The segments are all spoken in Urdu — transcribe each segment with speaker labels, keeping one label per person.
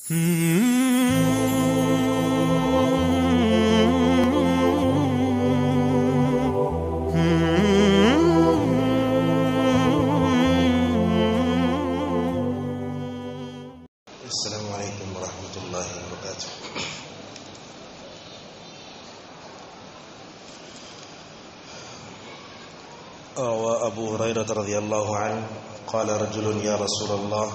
Speaker 1: السلام علیکم ورحمۃ اللہ وبرکاتہ۔ وابو ہریرہ رضی اللہ عنہ قال رجل یا رسول اللہ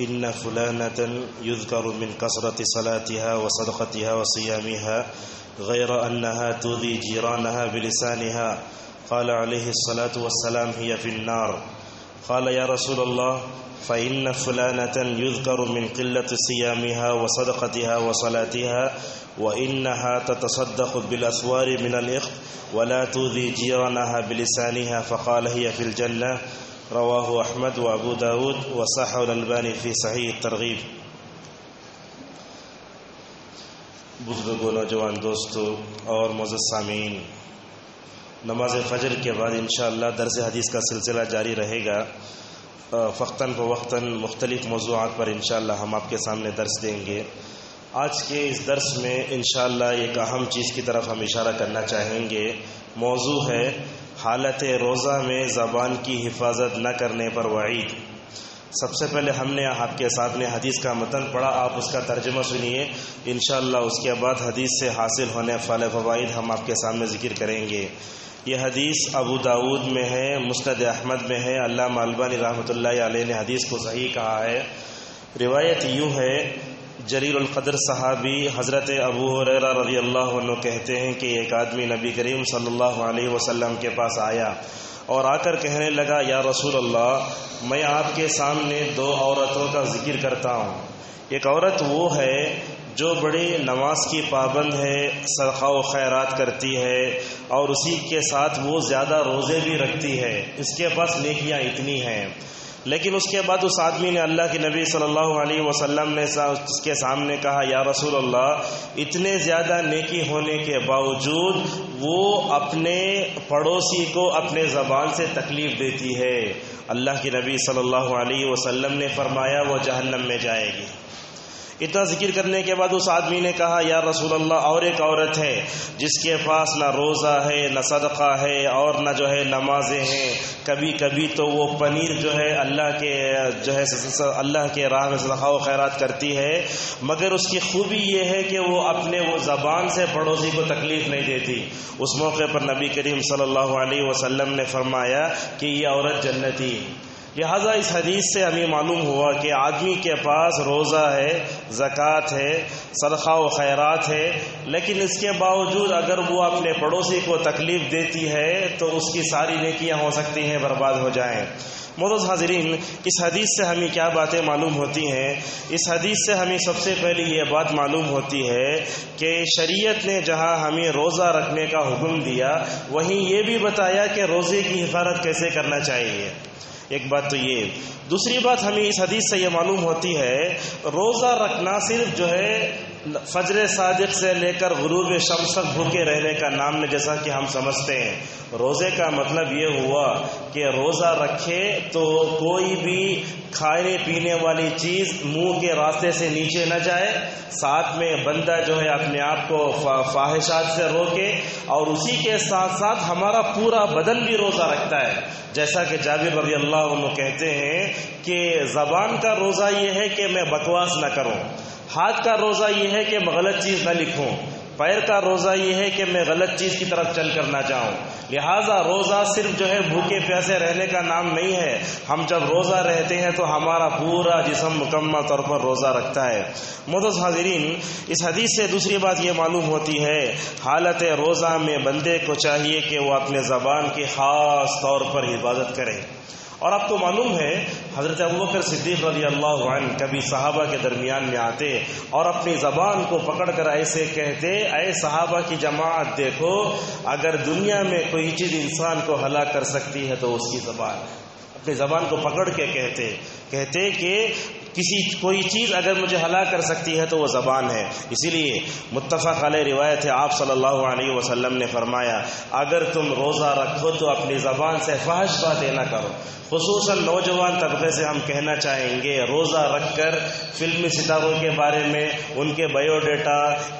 Speaker 1: ان فلانة يذكر من كثرة صلاتها وصدقتها وصيامها غير أنها تؤذي جيرانها بلسانها قال عليه الصلاة والسلام هي في النار قال يا رسول الله فإن فلانة يذكر من قلة صيامها وصدقتها وصلاتها وإنها تتصدق بالأسوار من الإخت ولا تؤذي جيرانها بلسانها فقال هي في الجنة رواہ احمد و ابو داود و صححہ الالبانی فی صحیح الترغیب۔ بزرگوں، نوجوان دوستو اور معزز سامعین، نماز فجر کے بعد انشاءاللہ درس حدیث کا سلسلہ جاری رہے گا۔ وقتاً فوقتاً مختلف موضوعات پر انشاءاللہ ہم آپ کے سامنے درس دیں گے۔ آج کے اس درس میں انشاءاللہ ایک اہم چیز کی طرف ہم اشارہ کرنا چاہیں گے۔ موضوع ہے حالت روزہ میں زبان کی حفاظت نہ کرنے پر وعید۔ سب سے پہلے ہم نے آپ کے سامنے حدیث کا متن پڑھا، آپ اس کا ترجمہ سنیے، انشاءاللہ اس کے بعد حدیث سے حاصل ہونے والے فوائد ہم آپ کے سامنے ذکر کریں گے۔ یہ حدیث ابو داود میں ہے، مسند احمد میں ہے، علامہ البانی رحمۃ اللہ علیہ نے حدیث کو صحیح کہا ہے۔ روایت یوں ہے، جلیل القدر صحابی حضرت ابو ہریرہ رضی اللہ عنہ کہتے ہیں کہ ایک آدمی نبی کریم صلی اللہ علیہ وسلم کے پاس آیا اور آ کر کہنے لگا یا رسول اللہ، میں آپ کے سامنے دو عورتوں کا ذکر کرتا ہوں۔ ایک عورت وہ ہے جو بڑی نماز کی پابند ہے، صدقہ و خیرات کرتی ہے اور اسی کے ساتھ وہ زیادہ روزے بھی رکھتی ہے، اس کے پاس نیکیاں اتنی ہیں، لیکن اس کے بعد اس آدمی نے اللہ کے نبی صلی اللہ علیہ وسلم نے اس کے سامنے کہا یا رسول اللہ، اتنے زیادہ نیکی ہونے کے باوجود وہ اپنے پڑوسی کو اپنے زبان سے تکلیف دیتی ہے۔ اللہ کے نبی صلی اللہ علیہ وسلم نے فرمایا وہ جہنم میں جائے گی۔ اتنا ذکر کرنے کے بعد اس آدمی نے کہا یا رسول اللہ، اور ایک عورت ہے جس کے پاس نہ روزہ ہے نہ صدقہ ہے اور نہ جو ہے نمازیں ہیں، کبھی کبھی تو وہ پنیر جو ہے اللہ کے راہ میں صدقہ و خیرات کرتی ہے، مگر اس کی خوبی یہ ہے کہ وہ اپنے وہ زبان سے پڑوسی کو تکلیف نہیں دیتی۔ اس موقع پر نبی کریم صلی اللہ علیہ وسلم نے فرمایا کہ یہ عورت جنتی۔ لہٰذا اس حدیث سے ہمیں معلوم ہوا کہ آدمی کے پاس روزہ ہے، زکوٰۃ ہے، صدقہ و خیرات ہے، لیکن اس کے باوجود اگر وہ اپنے پڑوسی کو تکلیف دیتی ہے تو اس کی ساری نیکیاں ہو سکتی ہیں برباد ہو جائیں۔ معزز حاضرین، اس حدیث سے ہمیں کیا باتیں معلوم ہوتی ہیں؟ اس حدیث سے ہمیں سب سے پہلی یہ بات معلوم ہوتی ہے کہ شریعت نے جہاں ہمیں روزہ رکھنے کا حکم دیا، وہیں یہ بھی بتایا کہ روزے کی حفاظت کیسے کرنا چاہیے۔ ایک بات تو یہ، دوسری بات ہمیں اس حدیث سے یہ معلوم ہوتی ہے روزہ رکھنا صرف جو ہے فجر صادق سے لے کر غروب شمس تک بھوکے رہنے کا نام نہیں، جیسا کہ ہم سمجھتے ہیں۔ روزے کا مطلب یہ ہوا کہ روزہ رکھے تو کوئی بھی کھانے پینے والی چیز منہ کے راستے سے نیچے نہ جائے، ساتھ میں بندہ جو ہے اپنے آپ کو فاحشات سے روکے، اور اسی کے ساتھ ساتھ ہمارا پورا بدن بھی روزہ رکھتا ہے، جیسا کہ جابر رضی اللہ عنہ کہتے ہیں کہ زبان کا روزہ یہ ہے کہ میں بکواس نہ کروں، ہاتھ کا روزہ یہ ہے کہ میں غلط چیز نہ لکھوں، پیر کا روزہ یہ ہے کہ میں غلط چیز کی طرف چل کر نہ جاؤں۔ لہٰذا روزہ صرف جو ہے بھوکے پیاسے رہنے کا نام نہیں ہے، ہم جب روزہ رہتے ہیں تو ہمارا پورا جسم مکمل طور پر روزہ رکھتا ہے۔ معزز حاضرین، اس حدیث سے دوسری بات یہ معلوم ہوتی ہے حالت روزہ میں بندے کو چاہیے کہ وہ اپنے زبان کی خاص طور پر حفاظت کرے۔ اور آپ کو معلوم ہے حضرت ابوبکر صدیق رضی اللہ عنہ کبھی صحابہ کے درمیان میں آتے اور اپنی زبان کو پکڑ کر ایسے کہتے، اے صحابہ کی جماعت، دیکھو اگر دنیا میں کوئی چیز انسان کو ہلاک کر سکتی ہے تو اس کی زبان۔ اپنی زبان کو پکڑ کے کہتے کہ کوئی چیز اگر مجھے ہلاک کر سکتی ہے تو وہ زبان ہے. اسی لیے متفق علیہ روایت ہے، آپ صلی اللہ علیہ وسلم نے فرمایا اگر تم روزہ رکھو تو اپنی زبان سے فحش باتیں نہ کرو. خصوصاً نوجوان طبقے سے ہم کہنا چاہیں گے روزہ رکھ کر فلمی ستاروں کے بارے میں، ان کے بایو ڈیٹا،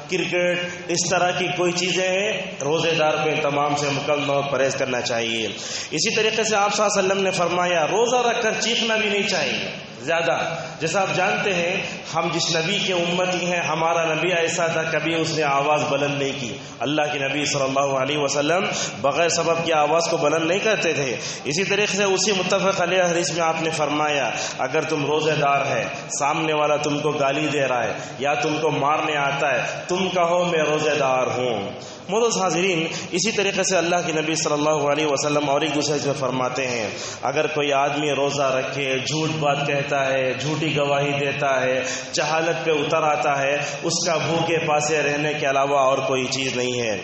Speaker 1: کرکٹ، اس طرح کی کوئی چیزیں ہیں، روزے دار کو ان تمام سے مکمل پرہیز کرنا چاہیے. اسی طریقے سے آپ صلی اللہ علیہ وسلم نے فرمایا روزہ رکھ کر چیخنا بھی نہیں چاہیے زیادہ. جیسا آپ جانتے ہیں ہم جس نبی کے امتی ہیں، ہمارا نبی ایسا تھا کبھی اس نے آواز بلند نہیں کی. اللہ کے نبی صلی اللہ علیہ وسلم بغیر سبب کی آواز کو بلند نہیں کرتے تھے. اسی طریقے سے اسی متفق علیہ حدیث میں آپ نے فرمایا اگر تم روزے دار ہے، سامنے والا تم کو گالی دے رہا ہے یا تم کو مارنے آتا ہے، تم کہو میں روزے دار ہوں. معزز حاضرین، اسی طریقے سے اللہ کے نبی صلی اللہ علیہ وسلم اور ایک دوسرے سے فرماتے ہیں اگر کوئی آدمی روزہ رکھے، جھوٹ بات کہتا ہے، جھوٹی گواہی دیتا ہے، جہالت پہ اتر آتا ہے، اس کا بھوکے پاسے رہنے کے علاوہ اور کوئی چیز نہیں ہے.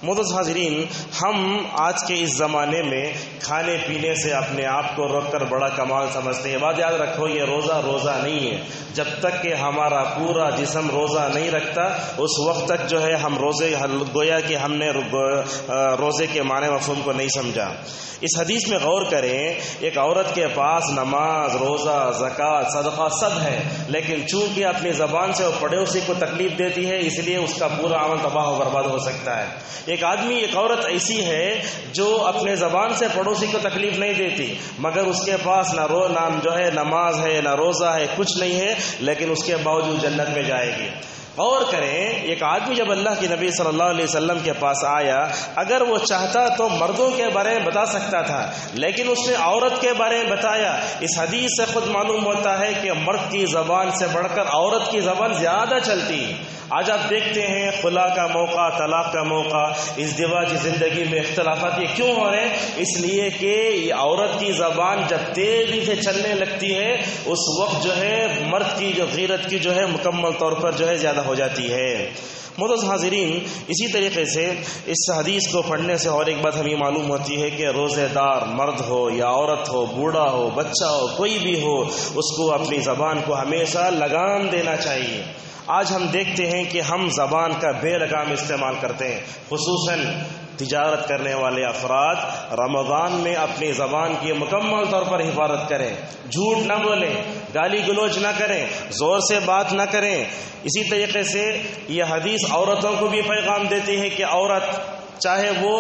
Speaker 1: معزز حاضرین، ہم آج کے اس زمانے میں کھانے پینے سے اپنے آپ کو روک کر بڑا کمال سمجھتے ہیں. بات یاد رکھو یہ روزہ نہیں ہے. جب تک کہ ہمارا پورا جسم روزہ نہیں رکھتا اس وقت تک جو ہے ہم روزے گویا کہ ہم نے روزے کے معنی مفہوم کو نہیں سمجھا. اس حدیث میں غور کریں، ایک عورت کے پاس نماز، روزہ، زکوٰۃ، صدقہ سب ہے، لیکن چونکہ اپنی زبان سے وہ پڑوسی کو تکلیف دیتی ہے اس لیے اس کا پورا عمل تباہ و برباد ہو سکتا ہے. ایک عورت ایسی ہے جو اپنے زبان سے پڑوسی کو تکلیف نہیں دیتی مگر اس کے پاس نہ جو ہے نماز ہے، نہ روزہ ہے، کچھ نہیں ہے، لیکن اس کے باوجود جنت میں جائے گی. غور کریں، ایک آدمی جب اللہ کے نبی صلی اللہ علیہ وسلم کے پاس آیا، اگر وہ چاہتا تو مردوں کے بارے میں بتا سکتا تھا، لیکن اس نے عورت کے بارے میں بتایا. اس حدیث سے خود معلوم ہوتا ہے کہ مرد کی زبان سے بڑھ کر عورت کی زبان زیادہ چلتی ہے. آج آپ دیکھتے ہیں خلا کا موقع، طلاق کا موقع، ازدواجی زندگی میں اختلافات یہ کیوں ہو رہے ہیں؟ اس لیے کہ یہ عورت کی زبان جب تیزی سے چلنے لگتی ہے اس وقت جو ہے مرد کی جو غیرت کی جو ہے مکمل طور پر جو ہے زیادہ ہو جاتی ہے. معزز حاضرین، اسی طریقے سے اس حدیث کو پڑھنے سے اور ایک بات ہمیں معلوم ہوتی ہے کہ روزے دار مرد ہو یا عورت ہو، بوڑھا ہو، بچہ ہو، کوئی بھی ہو، اس کو اپنی زبان کو ہمیشہ لگام دینا چاہیے. آج ہم دیکھتے ہیں کہ ہم زبان کا بے لگام استعمال کرتے ہیں، خصوصاً تجارت کرنے والے افراد رمضان میں اپنی زبان کی مکمل طور پر حفاظت کریں، جھوٹ نہ بولیں، گالی گلوچ نہ کریں، زور سے بات نہ کریں. اسی طریقے سے یہ حدیث عورتوں کو بھی پیغام دیتی ہے کہ عورت چاہے وہ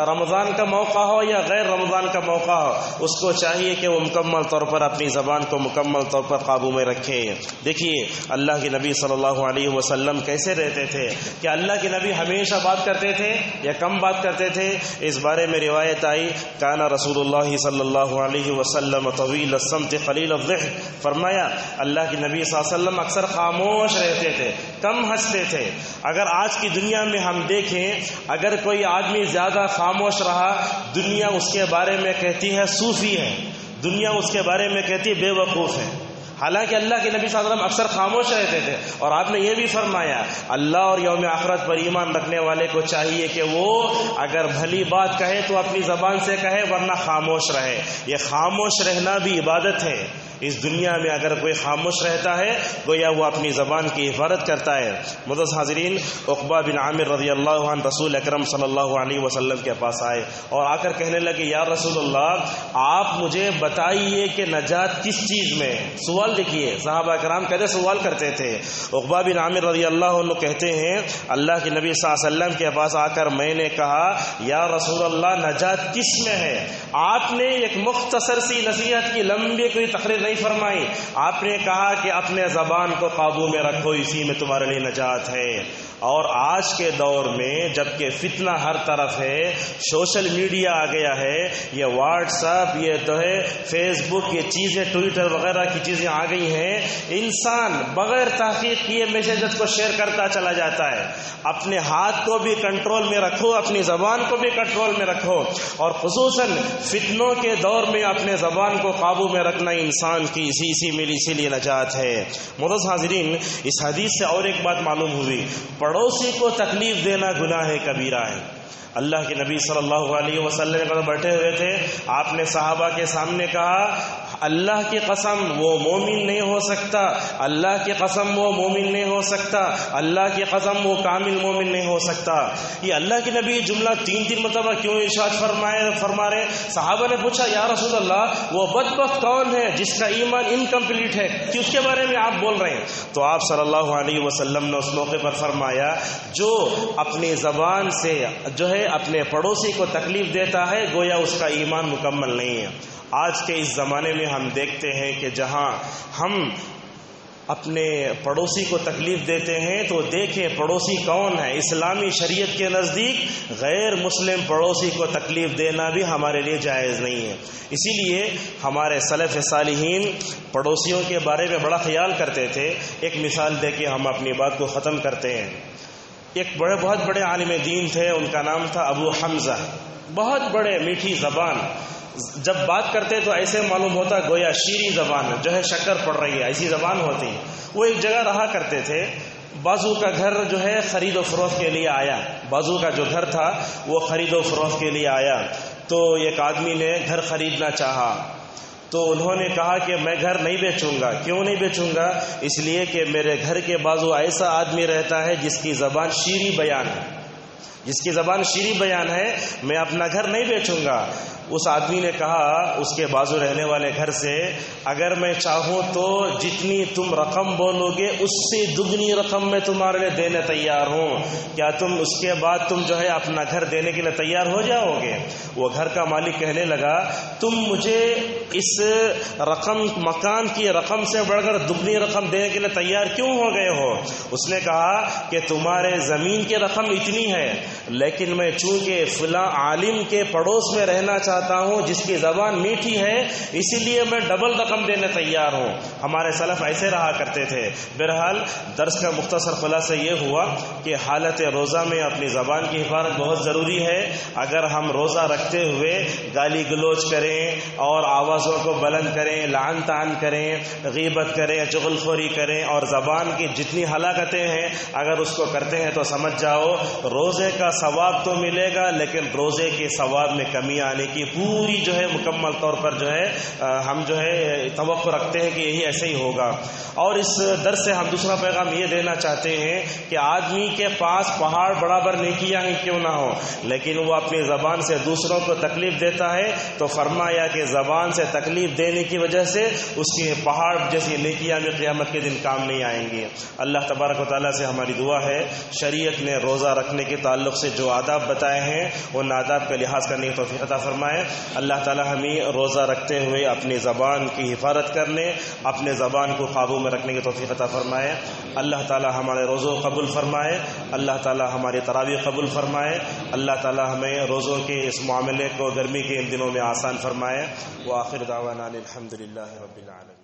Speaker 1: رمضان کا موقع ہو یا غیر رمضان کا موقع ہو، اس کو چاہیے کہ وہ مکمل طور پر اپنی زبان کو مکمل طور پر قابو میں رکھے. دیکھیے اللہ کے نبی صلی اللہ علیہ وسلم کیسے رہتے تھے، کہ اللہ کے نبی ہمیشہ بات کرتے تھے یا کم بات کرتے تھے؟ اس بارے میں روایت آئی کان رسول اللہ صلی اللہ علیہ وسلم طویل الصمت قلیل الضحک. فرمایا اللہ کے نبی صلی اللہ علیہ وسلم اکثر خاموش رہتے تھے، کم ہنستے تھے. اگر آج کی دنیا میں ہم دیکھیں، اگر کوئی آدمی زیادہ خاموش رہا، دنیا اس کے بارے میں کہتی ہے صوفی ہے، دنیا اس کے بارے میں کہتی ہے بے وقوف ہے. حالانکہ اللہ کے نبی صلی اللہ علیہ وسلم اکثر خاموش رہتے تھے. اور آپ نے یہ بھی فرمایا اللہ اور یوم آخرت پر ایمان رکھنے والے کو چاہیے کہ وہ اگر بھلی بات کہے تو اپنی زبان سے کہے ورنہ خاموش رہے. یہ خاموش رہنا بھی عبادت ہے. اس دنیا میں اگر کوئی خاموش رہتا ہے گویا وہ اپنی زبان کی حفاظت کرتا ہے. معزز حاضرین، عقبہ بن عامر رضی اللہ عنہ رسول اکرم صلی اللہ علیہ وسلم کے پاس آئے اور آ کر کہنے لگے یا رسول اللہ آپ مجھے بتائیے کہ نجات کس چیز میں. سوال دیکھیے، صحابہ کرام کیسے سوال کرتے تھے. عقبہ بن عامر رضی اللہ عنہ کہتے ہیں اللہ کے نبی صلی اللہ علیہ وسلم کے پاس آ کر میں نے کہا یا رسول اللہ نجات کس میں ہے؟ آپ نے ایک مختصر سی نصیحت کی، لمبی کوئی تقریر نہیں فرمائی. آپ نے کہا کہ اپنے زبان کو قابو میں رکھو، اسی میں تمہارے لیے نجات ہے. اور آج کے دور میں جبکہ فتنہ ہر طرف ہے، سوشل میڈیا آ گیا ہے، یہ واٹس ایپ، یہ تو ہے فیس بک، یہ چیزیں ٹویٹر وغیرہ کی چیزیں آ گئی ہیں، انسان بغیر تحقیق کیے میسیجز کو شیئر کرتا چلا جاتا ہے. اپنے ہاتھ کو بھی کنٹرول میں رکھو، اپنی زبان کو بھی کنٹرول میں رکھو، اور خصوصاً فتنوں کے دور میں اپنے زبان کو قابو میں رکھنا انسان کی اسی لیے نجات ہے. معزز حاضرین، اس حدیث سے اور ایک بات معلوم ہوئی، پڑوسی کو تکلیف دینا گناہ کبیرہ ہے. اللہ کے نبی صلی اللہ علیہ وسلم بیٹھے ہوئے تھے، آپ نے صحابہ کے سامنے کہا اللہ کی قسم وہ مومن نہیں ہو سکتا، اللہ کی قسم وہ مومن نہیں ہو سکتا، اللہ کی قسم وہ کامل مومن نہیں ہو سکتا۔ یہ اللہ کے نبی جملہ تین مرتبہ کیوں ارشاد فرما رہے؟ صحابہ نے پوچھا یا رسول اللہ وہ بدبخت کون ہے جس کا ایمان انکمپلیٹ ہے کہ اس کے بارے میں آپ بول رہے ہیں؟ تو آپ صلی اللہ علیہ وسلم نے اس موقع پر فرمایا جو اپنی زبان سے جو ہے اپنے پڑوسی کو تکلیف دیتا ہے گویا اس کا ایمان مکمل نہیں ہے۔ آج کے اس زمانے میں ہم دیکھتے ہیں کہ جہاں ہم اپنے پڑوسی کو تکلیف دیتے ہیں تو دیکھیں پڑوسی کون ہے۔ اسلامی شریعت کے نزدیک غیر مسلم پڑوسی کو تکلیف دینا بھی ہمارے لیے جائز نہیں ہے۔ اسی لیے ہمارے سلف صالحین پڑوسیوں کے بارے میں بڑا خیال کرتے تھے۔ ایک مثال دے کے ہم اپنی بات کو ختم کرتے ہیں۔ ایک بہت بڑے عالم دین تھے، ان کا نام تھا ابو حمزہ، بہت بڑے میٹھی زبان، جب بات کرتے تو ایسے معلوم ہوتا گویا شیریں زبان جو ہے شکر پڑ رہی ہے، ایسی زبان ہوتی۔ وہ ایک جگہ رہا کرتے تھے، بازو کا گھر جو ہے خرید و فروخت کے لیے آیا، بازو کا جو گھر تھا وہ خرید و فروخت کے لیے آیا، تو ایک آدمی نے گھر خریدنا چاہا، تو انہوں نے کہا کہ میں گھر نہیں بیچوں گا۔ کیوں نہیں بیچوں گا؟ اس لیے کہ میرے گھر کے بازو ایسا آدمی رہتا ہے جس کی زبان شیریں بیان ہے، جس کی زبان شیریں بیان ہے، میں اپنا گھر نہیں بیچوں گا۔ اس آدمی نے کہا اس کے بازو رہنے والے گھر سے اگر میں چاہوں تو جتنی تم رقم بولو گے اس سے دگنی رقم میں تمہارے لیے دینے تیار ہوں، کیا تم اس کے بعد تم جو ہے اپنا گھر دینے کے لیے تیار ہو جاؤ گے؟ وہ گھر کا مالک کہنے لگا تم مجھے اس رقم مکان کی رقم سے بڑھ کر دگنی رقم دینے کے لیے تیار کیوں ہو گئے ہو؟ اس نے کہا کہ تمہارے زمین کی رقم اتنی ہے لیکن میں چونکہ فلاں عالم کے پڑوس میں رہنا چاہتا ہوں جس کی زبان میٹھی ہے اسی لیے میں ڈبل رقم دینے تیار ہوں۔ ہمارے سلف ایسے رہا کرتے تھے۔ بہرحال درس کا مختصر خلاصہ یہ ہوا کہ حالت روزہ میں اپنی زبان کی حفاظت بہت ضروری ہے۔ اگر ہم روزہ رکھتے ہوئے گالی گلوچ کریں اور آوازوں کو بلند کریں، لعن طعن کریں، غیبت کریں، چغل خوری کریں اور زبان کی جتنی ہلاکتیں ہیں اگر اس کو کرتے ہیں تو سمجھ جاؤ روزے کا ثواب تو ملے گا لیکن روزے کے ثواب میں کمی آنے کی پوری جو ہے مکمل طور پر جو ہے ہم جو ہے توقع رکھتے ہیں کہ یہی ایسے ہی ہوگا۔ اور اس درس سے ہم دوسرا پیغام یہ دینا چاہتے ہیں کہ آدمی کے پاس پہاڑ برابر نیکیاں ہی کیوں نہ ہو لیکن وہ اپنی زبان سے دوسروں کو تکلیف دیتا ہے تو فرمایا کہ زبان سے تکلیف دینے کی وجہ سے اس کی پہاڑ جیسی نیکیاں بھی قیامت کے دن کام نہیں آئیں گی۔ اللہ تبارک و تعالیٰ سے ہماری دعا ہے شریعت نے روزہ رکھنے کے تعلق سے جو آداب بتائے ہیں ان آداب کا لحاظ کرنے کی توفیق عطا فرمائے۔ اللہ تعالیٰ ہمیں روزہ رکھتے ہوئے اپنی زبان کی حفاظت کرنے، اپنے زبان کو قابو میں رکھنے کی توفیق عطا فرمائے۔ اللہ تعالیٰ ہمارے روزوں قبول فرمائے، اللہ تعالیٰ ہماری تراویح قبول فرمائے، اللہ تعالیٰ ہمیں روزوں کے اس معاملے کو گرمی کے ان دنوں میں آسان فرمائے۔ وآخر دعوانا الحمدللہ رب العالمین۔